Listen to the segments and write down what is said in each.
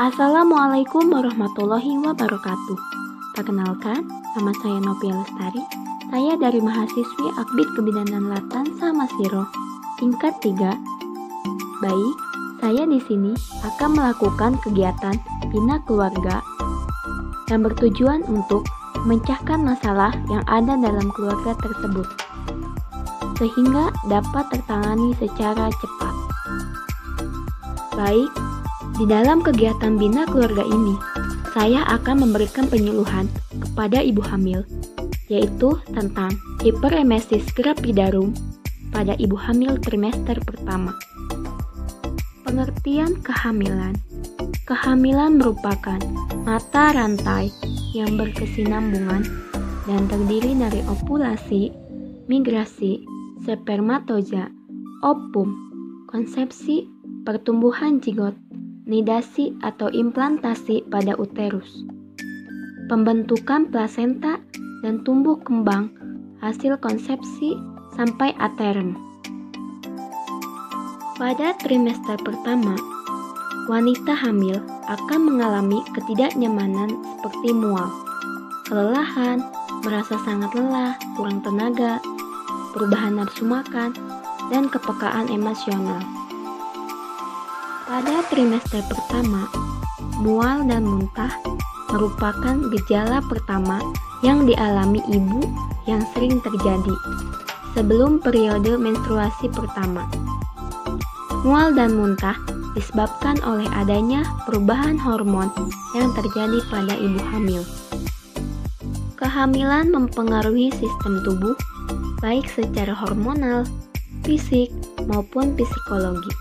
Assalamualaikum warahmatullahi wabarakatuh. Perkenalkan, nama saya Novia Lestari. Saya dari mahasiswi Akbid Kebidanan Latan Samasiro, tingkat 3. Baik, saya di sini akan melakukan kegiatan bina keluarga yang bertujuan untuk memecahkan masalah yang ada dalam keluarga tersebut, sehingga dapat tertangani secara cepat. Baik, di dalam kegiatan bina keluarga ini, saya akan memberikan penyuluhan kepada ibu hamil, yaitu tentang hiperemesis gravidarum pada ibu hamil trimester pertama. Pengertian kehamilan. Kehamilan merupakan mata rantai yang berkesinambungan dan terdiri dari ovulasi, migrasi, spermatoza, ovum, konsepsi, pertumbuhan zigot, nidasi atau implantasi pada uterus, pembentukan plasenta dan tumbuh kembang hasil konsepsi sampai aterm. Pada trimester pertama, wanita hamil akan mengalami ketidaknyamanan seperti mual, kelelahan, merasa sangat lelah, kurang tenaga, perubahan nafsu makan, dan kepekaan emosional. Pada trimester pertama, mual dan muntah merupakan gejala pertama yang dialami ibu yang sering terjadi sebelum periode menstruasi pertama. Mual dan muntah disebabkan oleh adanya perubahan hormon yang terjadi pada ibu hamil. Kehamilan mempengaruhi sistem tubuh, baik secara hormonal, fisik, maupun psikologi.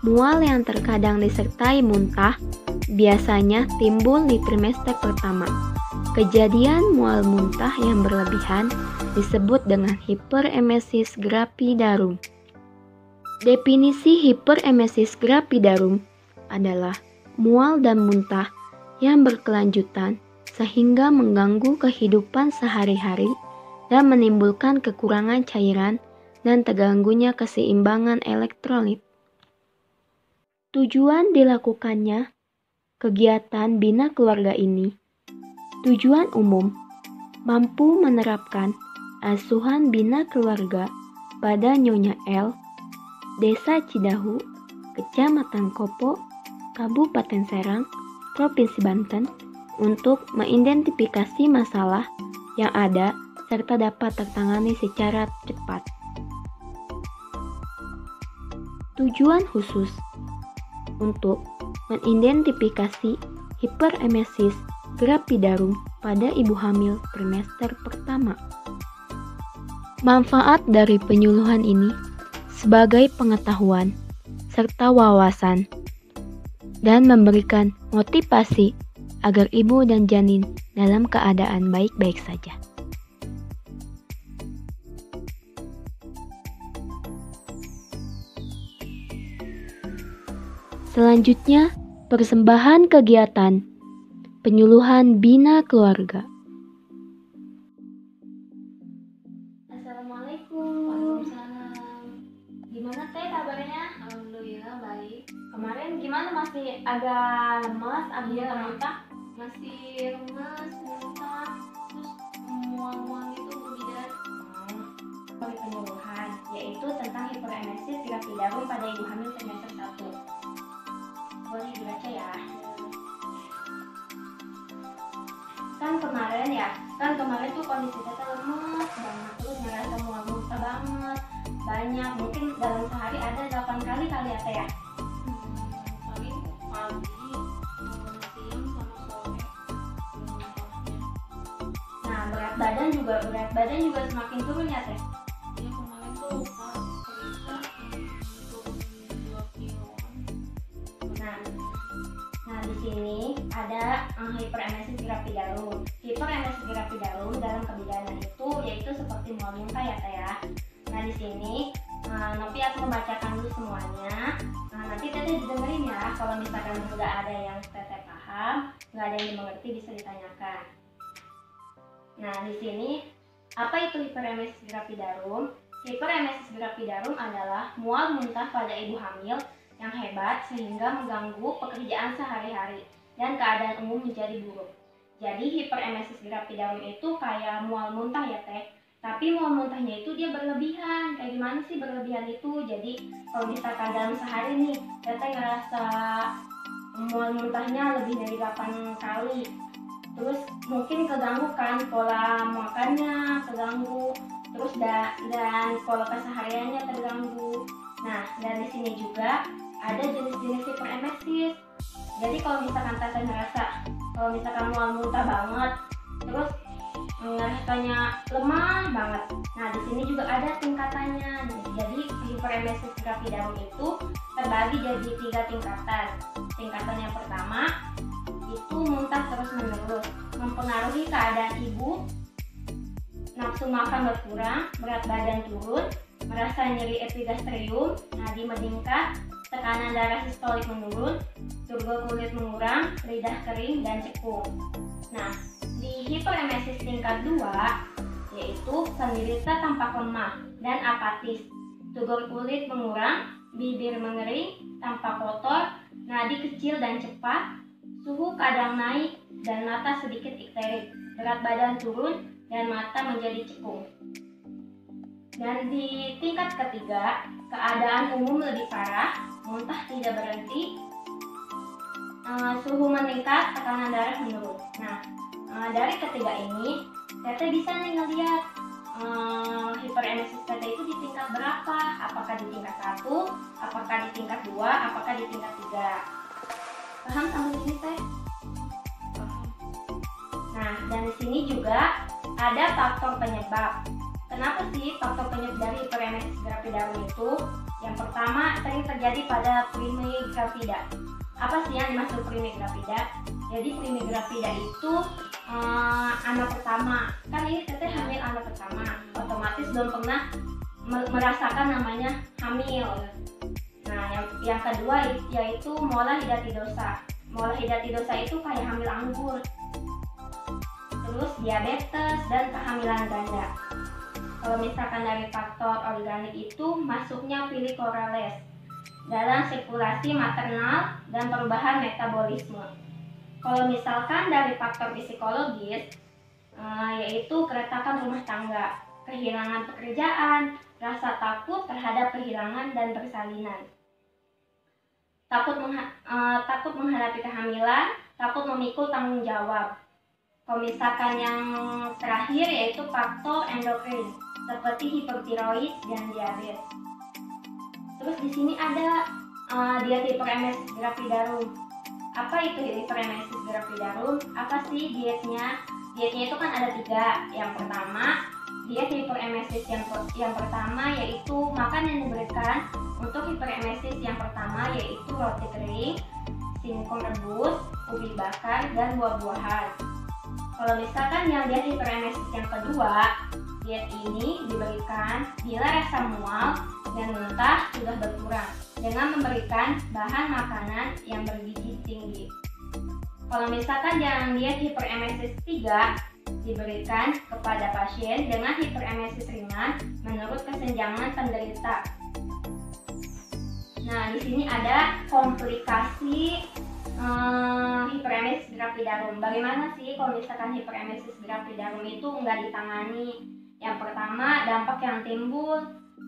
Mual yang terkadang disertai muntah biasanya timbul di trimester pertama. Kejadian mual muntah yang berlebihan disebut dengan hiperemesis gravidarum. Definisi hiperemesis gravidarum adalah mual dan muntah yang berkelanjutan sehingga mengganggu kehidupan sehari-hari dan menimbulkan kekurangan cairan dan terganggunya keseimbangan elektrolit. Tujuan dilakukannya kegiatan bina keluarga ini. Tujuan umum mampu menerapkan asuhan bina keluarga pada Nyonya L, Desa Cidahu, Kecamatan Kopo, Kabupaten Serang, Provinsi Banten, untuk mengidentifikasi masalah yang ada serta dapat tertangani secara cepat. Tujuan khusus untuk mengidentifikasi hiperemesis gravidarum pada ibu hamil trimester pertama. Manfaat dari penyuluhan ini sebagai pengetahuan serta wawasan dan memberikan motivasi agar ibu dan janin dalam keadaan baik-baik saja. Selanjutnya, persembahan kegiatan penyuluhan bina keluarga. Assalamualaikum. Waalaikumsalam. Gimana teh kabarnya? Alhamdulillah baik. Kemarin gimana, masih agak lemas, agak Iya. muntah? Masih lemas, muntah, terus mual-mual gitu Bu Bidan. Dari penyuluhan, yaitu tentang hiperemesis gravidarum pada ibu hamil trimester 1. Boleh dibaca ya. Kan kemarin tuh kondisi kita lemes banget, terus ngerasa mual muntah banget, banyak, mungkin dalam sehari ada 8 kali ya teh ya. Paling pagi, siang sama sore. Nah, berat badan juga semakin turun ya teh. Ya kemarin tuh pas periksa turun 2 kiloan. Nah, di sini ada hiperemesis gravidarum. Hiperemesis gravidarum dalam kebidanan itu yaitu seperti mual muntah ya teh ya. Nah, di sini Novi akan membacakan dulu semuanya. Nanti teteh dengerin ya. Kalau misalkan nggak ada yang teteh paham, nggak ada yang dimengerti, bisa ditanyakan. Nah, di sini apa itu hiperemesis gravidarum? Hiperemesis gravidarum adalah mual muntah pada ibu hamil yang hebat sehingga mengganggu pekerjaan sehari-hari dan keadaan umum menjadi buruk. Jadi hiperemesis gravidarum itu kayak mual muntah ya Teh. Tapi mual muntahnya itu dia berlebihan. Kayak gimana sih berlebihan itu? Jadi kalau misalkan dalam sehari nih Teteh ngerasa mual muntahnya lebih dari 8 kali. Terus mungkin keganggu kan pola makannya, keganggu. Terus dan pola kesehariannya terganggu. Nah, dari sini juga ada jenis-jenis hiperemesis. Jadi kalau misalkan Teteh ngerasa kalau misalkan mual muntah banget, terus rasanya lemah banget. Nah, di sini juga ada tingkatannya. Jadi hiperemesis gravidarum itu terbagi jadi 3 tingkatan. Tingkatan yang pertama itu muntah terus-menerus, mempengaruhi keadaan ibu, nafsu makan berkurang, berat badan turun, merasa nyeri epigastrium, nadi meningkat, tekanan darah sistolik menurun, turgor kulit mengurang, lidah kering dan cekung. Nah, di hiperemesis tingkat 2 yaitu penderita tampak lemah dan apatis, turgor kulit mengurang, bibir mengering, tampak kotor, nadi kecil dan cepat, suhu kadang naik dan mata sedikit ikterik, berat badan turun dan mata menjadi cekung. Dan di tingkat ketiga, keadaan umum lebih parah, muntah tidak berhenti, suhu meningkat, tekanan darah menurun. Nah, dari ketiga ini, Teteh bisa nih ngeliat hiperemesis Teteh itu di tingkat berapa? Apakah di tingkat 1, apakah di tingkat 2, apakah di tingkat 3? Paham sampai sini Teh? Nah, dan di sini juga ada faktor penyebab. Kenapa sih faktor penyebab dari hiperemesis gravidarum itu? Yang pertama, sering terjadi pada primigravida. Apa sih yang dimaksud primigravida? Jadi primigravida itu anak pertama. Kan ini Teteh hamil anak pertama, otomatis belum pernah merasakan namanya hamil. Nah, yang kedua yaitu mola hidatidosa. Mola hidatidosa itu kayak hamil anggur. Terus diabetes dan kehamilan ganda. Kalau misalkan dari faktor organik itu masuknya pilikorales dalam sirkulasi maternal dan perubahan metabolisme. Kalau misalkan dari faktor psikologis yaitu keretakan rumah tangga, kehilangan pekerjaan, rasa takut terhadap kehilangan dan persalinan, takut menghadapi kehamilan, takut memikul tanggung jawab. Kalau misalkan yang terakhir yaitu faktor endokrin seperti hipertiroid dan diabetes. Terus di sini ada diet hiperemesis gravidarum. Apa itu hiperemesis gravidarum? Apa sih dietnya? Dietnya itu kan ada 3. Yang pertama, diet hiperemesis yang pertama yaitu makan yang diberikan untuk hiperemesis yang pertama yaitu roti kering, singkong rebus, ubi bakar, dan buah-buahan. Kalau misalkan yang diet hiperemesis yang kedua, diet ini diberikan bila rasa mual dan muntah sudah berkurang dengan memberikan bahan makanan yang bergizi tinggi. Kalau misalkan yang diet hiperemesis 3 diberikan kepada pasien dengan hiperemesis ringan menurut kesenjangan penderita. Nah, di sini ada komplikasi hiperemesis gravidarum. Bagaimana sih kalau misalkan hiperemesis gravidarum itu nggak ditangani? Yang pertama, dampak yang timbul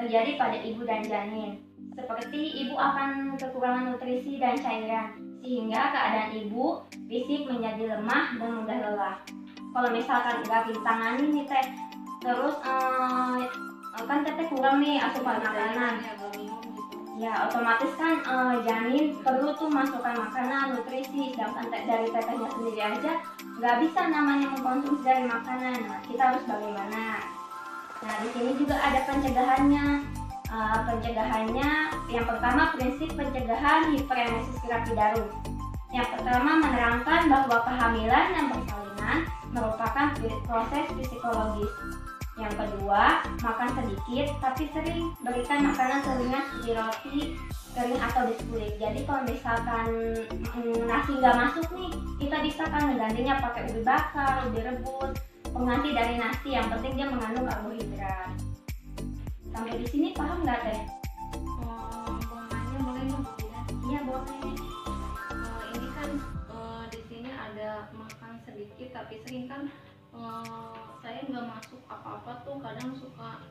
terjadi pada ibu dan janin. Seperti ibu akan kekurangan nutrisi dan cairan, sehingga keadaan ibu fisik menjadi lemah dan mudah lelah. Kalau misalkan nggak ditangani nih Teh, terus kan Teteh kurang nih asupan makanan. Ya otomatis kan janin perlu tuh masukkan makanan, nutrisi, sedangkan dari Tetehnya sendiri aja nggak bisa namanya mengkonsumsi dari makanan. Nah, kita harus bagaimana? Nah, di sini juga ada pencegahannya. Pencegahannya yang pertama, prinsip pencegahan hiperemesis gravidarum. Yang pertama, menerangkan bahwa kehamilan dan persalinan merupakan proses psikologis. Yang kedua, makan sedikit tapi sering, berikan makanan seringan seperti roti kering atau biskuit. Jadi kalau misalkan nasi nggak masuk nih, kita bisa kan menggantinya pakai ubi bakar, ubi rebus, pengganti dari nasi, yang penting dia mengandung karbohidrat. Sampai di sini paham nggak Teh? Mau nanya boleh dong? kadang suka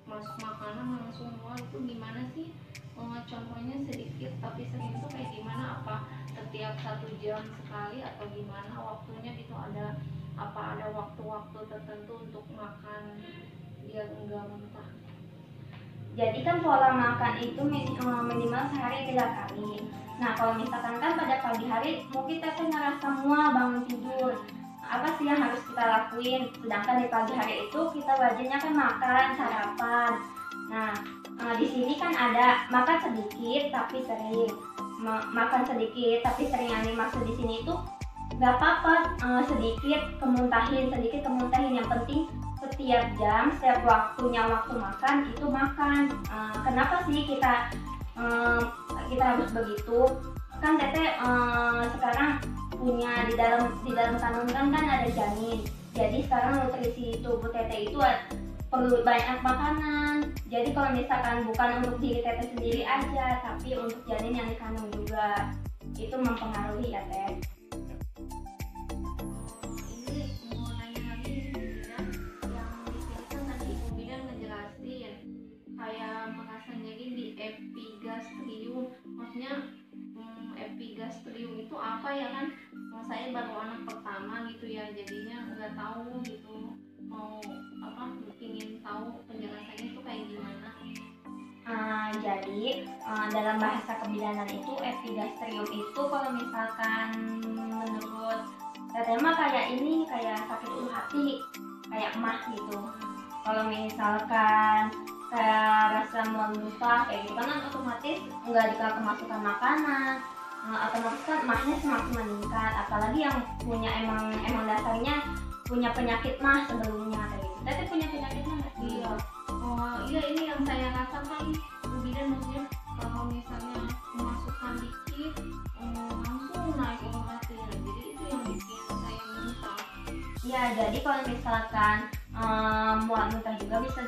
masuk makanan langsung mual, itu gimana sih? Contohnya sedikit tapi sering itu kayak gimana? Apa setiap 1 jam sekali atau gimana waktunya gitu? Ada waktu-waktu tertentu untuk makan biar enggak muntah? Jadi kan pola makan itu minimal sehari 3 kali. Nah kalau misalkan kan pada pagi hari mungkin teteh ngerasa mual bangun tidur, apa sih yang harus kita lakuin? Sedangkan di pagi hari itu kita wajibnya kan makan sarapan. Nah di sini kan ada makan sedikit tapi sering, makan sedikit tapi sering. Yang dimaksud di sini itu nggak apa-apa, sedikit kemuntahin, yang penting setiap jam, setiap waktu makan itu makan. Kenapa sih kita harus begitu? Kan teteh sekarang punya di dalam kandungan kan ada janin. Jadi sekarang nutrisi tubuh teteh itu perlu banyak makanan. Jadi kalau misalkan bukan untuk diri teteh sendiri aja, tapi untuk janin yang dikandung juga, itu mempengaruhi ya teh. Maksudnya epigastrium itu apa ya kan? Saya baru anak pertama gitu ya, jadinya nggak tahu gitu, mau ingin tahu penjelasannya itu kayak gimana. Jadi dalam bahasa kebidanan itu epigastrium itu kalau misalkan menurut teteh mah kayak sakit ulu hati, kayak emah gitu. Kalau misalkan kayak rasa muntah kayak gitu kan otomatis nggak kemasukan makanan, otomatis kan emahnya semakin meningkat. Apalagi yang punya emang dasarnya punya penyakit mah sebelumnya kayak gitu. Tapi punya penyakit mah nggak sih? Iya. Iya, ini yang saya rasakan kemudian, maksudnya kalau misalnya kemasukan dikit langsung naik ulu hati. Jadi itu yang bikin saya muntah. Ya, jadi kalau misalkan mual muntah juga bisa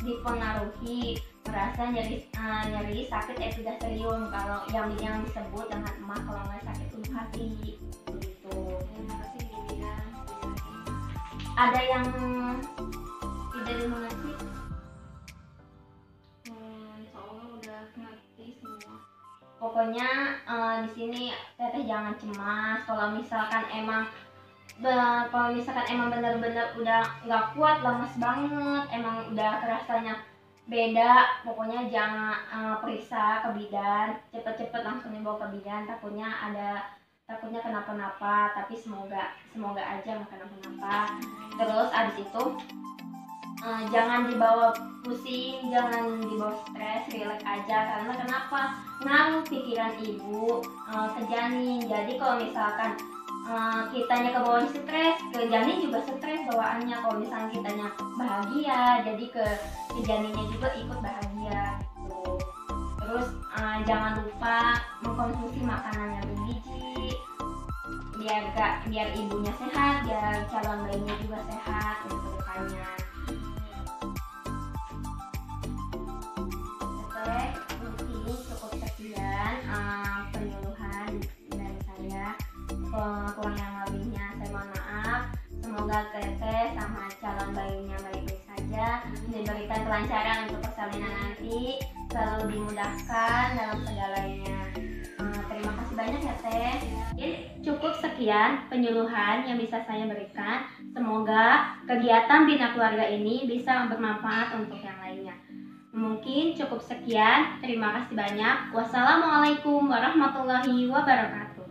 dipengaruhi merasa nyeri sakit epigastrium kalau yang disebut dengan emah, kalau nggak sakit ulu hati begitu. Terima kasih Bidan. Ada yang tidak dimengerti? Insya Allah udah ngerti semua. Pokoknya di sini teteh jangan cemas. Kalau misalkan emang benar-benar udah nggak kuat, lemes banget, emang udah kerasanya beda, pokoknya jangan periksa ke bidan, cepet-cepet langsung dibawa ke bidan. Takutnya kenapa-napa, tapi semoga aja nggak kenapa-napa. Terus abis itu jangan dibawa pusing, jangan dibawa stres, relax aja. Karena kenapa? Ngaruh pikiran ibu ke janin. Jadi kalau misalkan kitanya ke bawah stres, ke janin juga stres bawaannya. Kalau misalnya kitanya bahagia, jadi ke janinnya juga ikut bahagia gitu. Terus jangan lupa mengkonsumsi makanan yang bergizi, biar ibunya sehat, biar calon bayinya juga sehat untuk kedepannya. Mungkin cukup sekian penyuluhan dari saya. Kurang yang lebihnya saya mohon maaf. Semoga teteh sama calon bayinya baik-baik saja, diberikan kelancaran untuk persalinan nanti, selalu dimudahkan dalam segalanya. Terima kasih banyak ya teh. Cukup sekian penyuluhan yang bisa saya berikan. Semoga kegiatan Bina Keluarga ini bisa bermanfaat untuk yang lainnya. Mungkin cukup sekian. Terima kasih banyak. Wassalamualaikum warahmatullahi wabarakatuh.